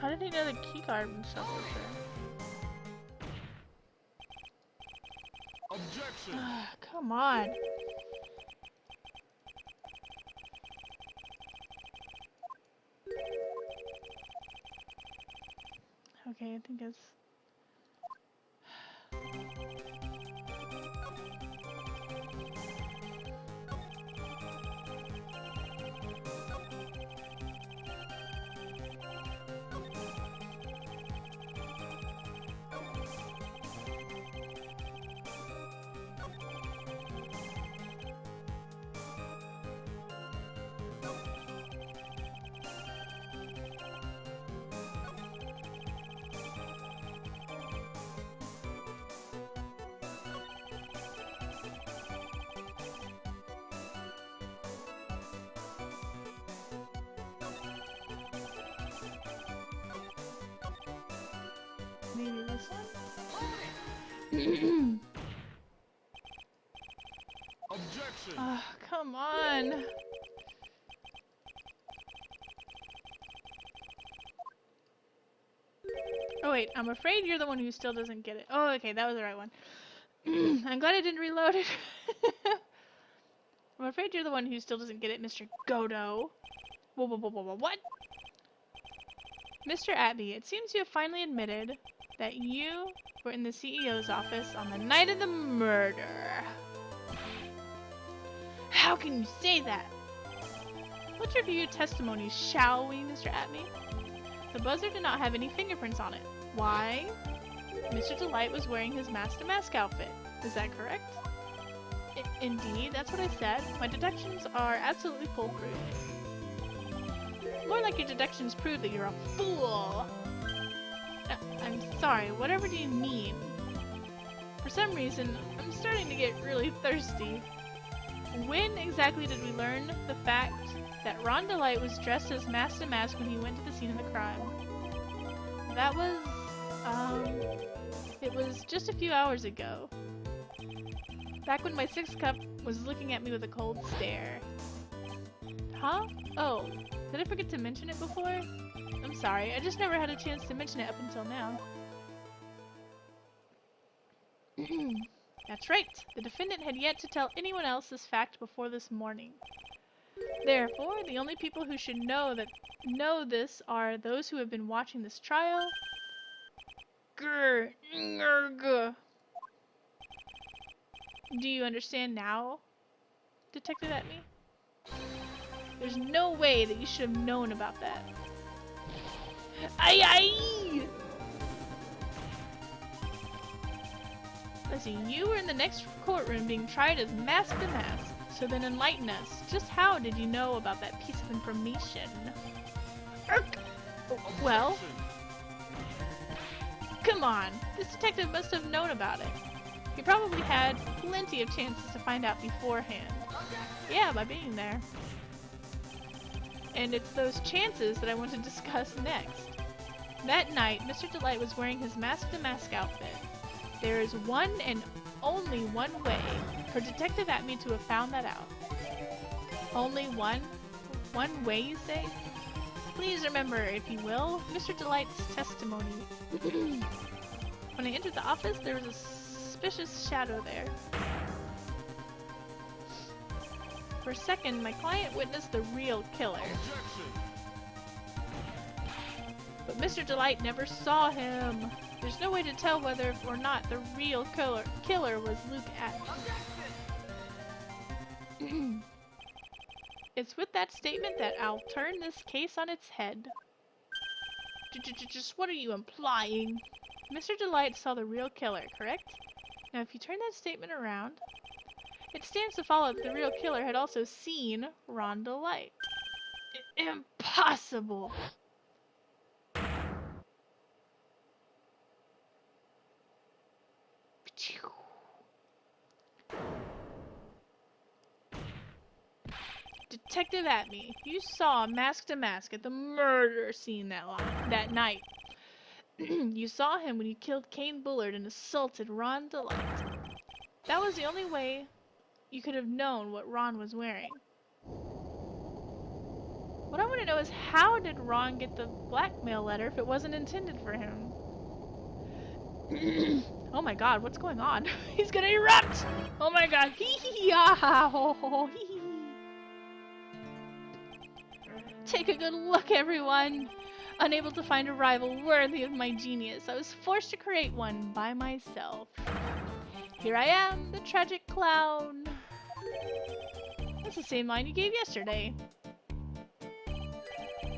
How did he know the keycard and stuff was there? Objection! Come on! Okay, I think it's... Maybe this one? Objection! Oh, come on! Oh wait, I'm afraid you're the one who still doesn't get it. Oh, okay, that was the right one. I'm glad I didn't reload it. I'm afraid you're the one who still doesn't get it, Mr. Godo. What? Mr. Atby, it seems you have finally admitted that you were in the CEO's office on the night of the murder. How can you say that? Let's review your testimony, shall we, Mr. Atby? The buzzer did not have any fingerprints on it. Why? Mr. Delight was wearing his mask-to-mask outfit. Is that correct? Indeed, that's what I said. My deductions are absolutely foolproof. More like your deductions prove that you're a fool. I'm sorry, whatever do you mean? For some reason, I'm starting to get really thirsty. When exactly did we learn the fact that Ron Delight was dressed as mask-to-mask when he went to the scene of the crime? That was, it was just a few hours ago. Back when my sixth cup was looking at me with a cold stare. Huh? Oh, did I forget to mention it before? I'm sorry, I just never had a chance to mention it up until now. That's right, the defendant had yet to tell anyone else this fact before this morning. Therefore, the only people who should know this are those who have been watching this trial. Grr. Do you understand now, Detective Atby? There's no way that you should have known about that. Aye! Let's see, you were in the next courtroom being tried as mask to mask. So then enlighten us. Just how did you know about that piece of information? Erk! Well, Objection. come on. This detective must have known about it. He probably had plenty of chances to find out beforehand. Yeah, by being there. And it's those chances that I want to discuss next. That night, Mr. Delight was wearing his mask-to-mask outfit. There is one and only one way for Detective Atme to have found that out. Only one? One way, you say? Please remember, if you will, Mr. Delight's testimony. When I entered the office, there was a suspicious shadow there. For a second, my client witnessed the real killer. Objection. But Mr. Delight never saw him. There's no way to tell whether or not the real killer was Luke Atme. It's with that statement that I'll turn this case on its head. Just what are you implying? Mr. Delight saw the real killer, correct? Now if you turn that statement around, it stands to follow that the real killer had also seen Ron Delight. Impossible! Detective Atme, you saw Mask to Mask at the murder scene that night. You saw him when you killed Kane Bullard and assaulted Ron Delight. That was the only way you could have known what Ron was wearing. What I want to know is, how did Ron get the blackmail letter if it wasn't intended for him? Oh my god, what's going on? He's gonna erupt! Oh my god. Hee hee ah ho ho hee hee. Take a good look, everyone! Unable to find a rival worthy of my genius, I was forced to create one by myself. Here I am, the tragic clown. That's the same line you gave yesterday.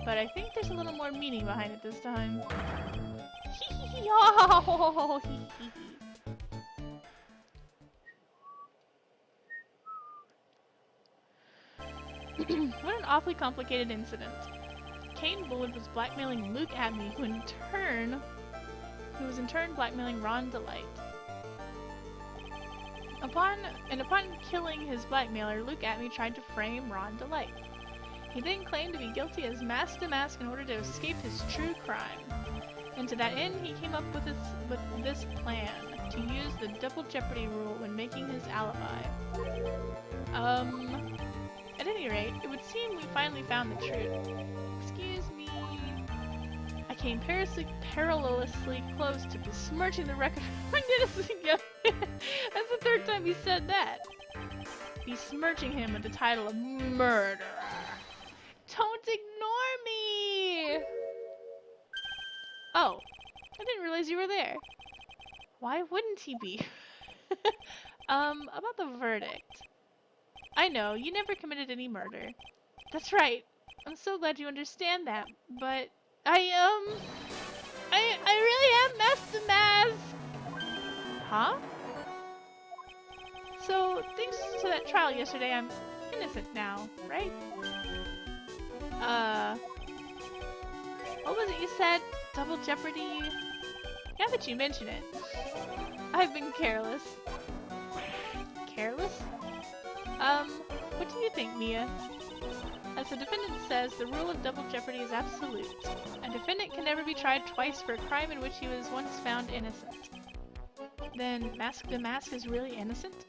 But I think there's a little more meaning behind it this time. What an awfully complicated incident. Kane Bullard was blackmailing Luke Atme, who was in turn blackmailing Ron Delight. Upon killing his blackmailer, Luke Atme tried to frame Ron Delight. He then claimed to be guilty as Mask to Mask in order to escape his true crime. And to that end, he came up with this plan, to use the double jeopardy rule when making his alibi. At any rate, it would seem we finally found the truth. Excuse me. I came perilously close to besmirching the record. My goodness, that's the third time he said that. Besmirching him with the title of murderer. Don't ignore me! Oh, I didn't realize you were there. Why wouldn't he be? About the verdict. I know, you never committed any murder. That's right. I'm so glad you understand that, but I really am Mask to Mask! Huh? So, thanks to that trial yesterday, I'm innocent now, right? What was it you said? Double jeopardy? Now that you mention it, I've been careless. Careless? What do you think, Mia? As the defendant says, the rule of double jeopardy is absolute. A defendant can never be tried twice for a crime in which he was once found innocent. Then, Mask to Mask is really innocent?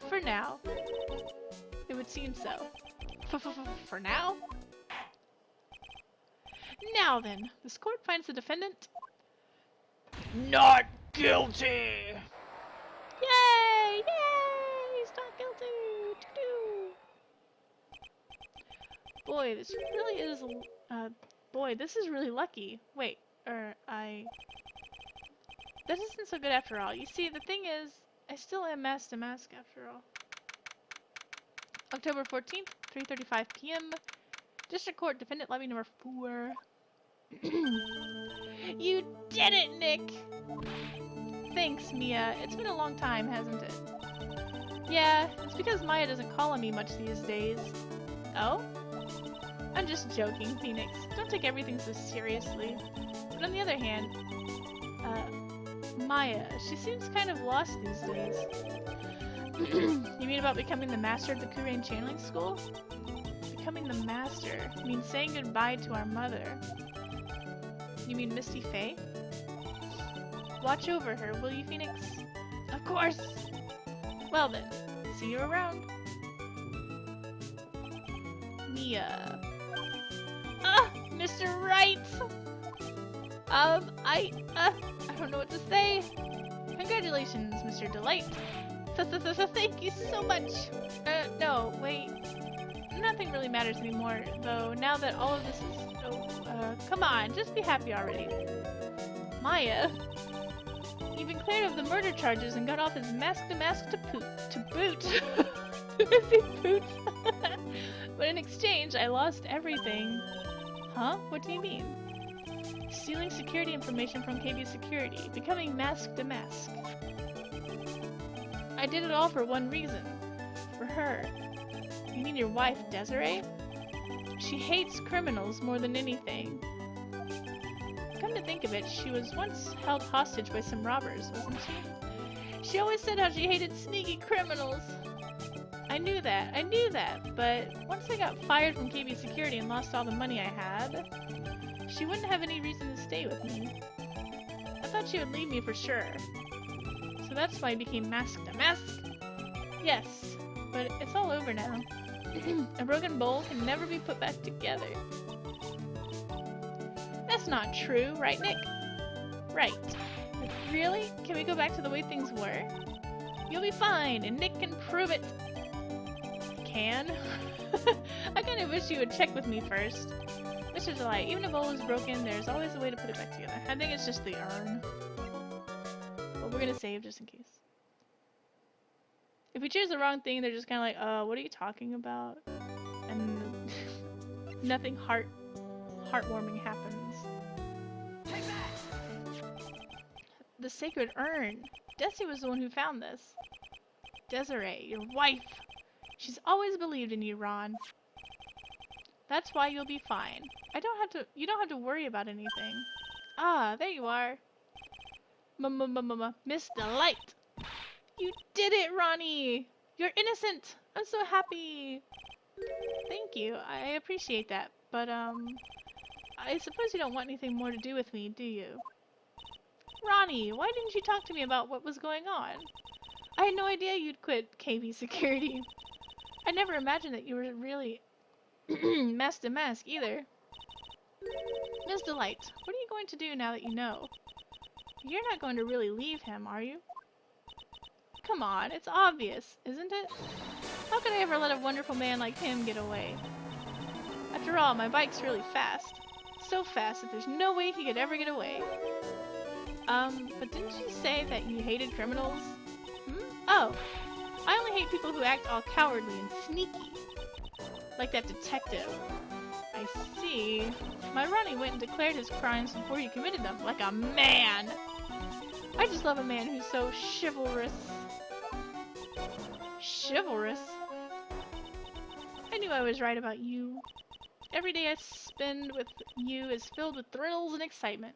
For now. It would seem so. For now? Now then, this court finds the defendant not guilty! Yay! Yay! He's not guilty! Doo-doo. Boy, this really is, boy, this is really lucky. Wait, that isn't so good after all. You see, the thing is, I still am Mask to Mask after all. October 14th, 3:35 p.m. District Court, Defendant Levy number 4. You did it, Nick! Thanks, Mia. It's been a long time, hasn't it? Yeah, it's because Maya doesn't call on me much these days. Oh? I'm just joking, Phoenix. Don't take everything so seriously. But on the other hand, Maya, she seems kind of lost these days. You mean about becoming the master of the Kurain channeling school? Becoming the master means saying goodbye to our mother. You mean Misty Faye? Watch over her, will you, Phoenix? Of course! Well then, see you around. Mia. Ah! Mr. Wright! I don't know what to say. Congratulations, Mr. Delight. Thank you so much. No, wait. Nothing really matters anymore, though, now that all of this is... Oh, come on, just be happy already. Maya? He been cleared of the murder charges and got off his mask to boot. I say boot? But in exchange, I lost everything. Huh? What do you mean? Stealing security information from KB Security, becoming mask to mask. I did it all for one reason. For her. You mean your wife, Desiree? She hates criminals more than anything. Come to think of it, she was once held hostage by some robbers, wasn't she? She always said how she hated sneaky criminals. I knew that, but once I got fired from KB Security and lost all the money I had, she wouldn't have any reason to stay with me. I thought she would leave me for sure. So that's why I became mask to mask. Yes, but it's all over now. A broken bowl can never be put back together. That's not true, right, Nick? Right. Really? Can we go back to the way things were? You'll be fine, and Nick can prove it. Can? I kind of wish you would check with me first. Mr. Delight, even if a bowl is broken, there's always a way to put it back together. I think it's just the urn. But we're gonna save just in case. If we choose the wrong thing, they're just kind of like, what are you talking about? And nothing heartwarming happens. The sacred urn. Desi was the one who found this. Desiree, your wife. She's always believed in you, Ron. That's why you'll be fine. You don't have to worry about anything. Ah, there you are. Miss Delight. You did it, Ronnie! You're innocent! I'm so happy! Thank you, I appreciate that, but I suppose you don't want anything more to do with me, do you? Ronnie, why didn't you talk to me about what was going on? I had no idea you'd quit KB Security. I never imagined that you were really mask to mask either. Miss Delight, what are you going to do now that you know? You're not going to really leave him, are you? Come on, it's obvious, isn't it? How could I ever let a wonderful man like him get away? After all, my bike's really fast. So fast that there's no way he could ever get away. But didn't you say that you hated criminals? Hmm? Oh, I only hate people who act all cowardly and sneaky. Like that detective. I see. My Ronnie went and declared his crimes before he committed them, like a man! I just love a man who's so chivalrous. Chivalrous? I knew I was right about you. Every day I spend with you is filled with thrills and excitement.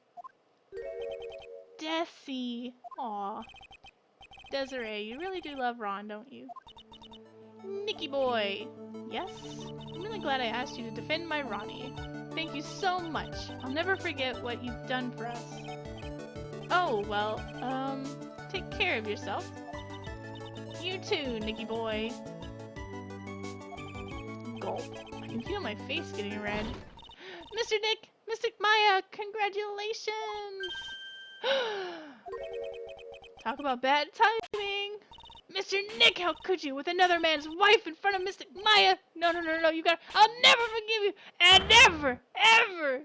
Desi. Aw. Desiree, you really do love Ron, don't you? Nicky boy. Yes? I'm really glad I asked you to defend my Ronnie. Thank you so much. I'll never forget what you've done for us. Oh, well, take care of yourself. You too, Nicky boy. Gulp. I can feel my face getting red. Mr. Nick! Mr. Maya! Congratulations! Talk about bad timing! Mr. Nick, how could you? With another man's wife in front of Mr. Maya! No, you gotta... I'll never forgive you! And never! Ever!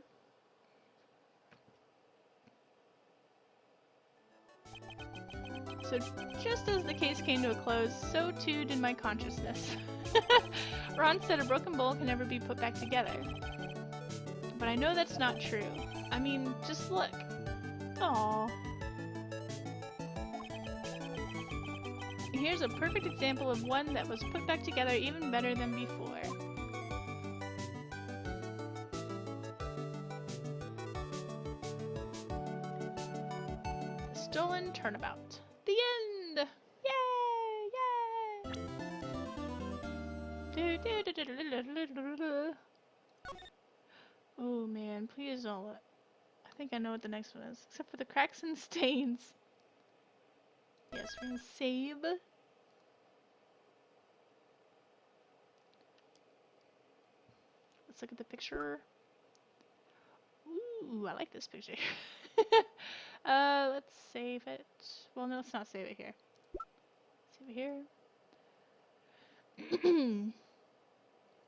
So just as the case came to a close, so too did my consciousness. Ron said a broken bowl can never be put back together. But I know that's not true. I mean, just look. Aww. Here's a perfect example of one that was put back together even better than before. The stolen turnabout. The end! Yay! Yay! Oh man, please don't let... I think I know what the next one is. Except for the cracks and stains. Yes, we're gonna save. Let's look at the picture. Ooh, I like this picture. Let's save it. Well, no, let's not save it here. Save it here.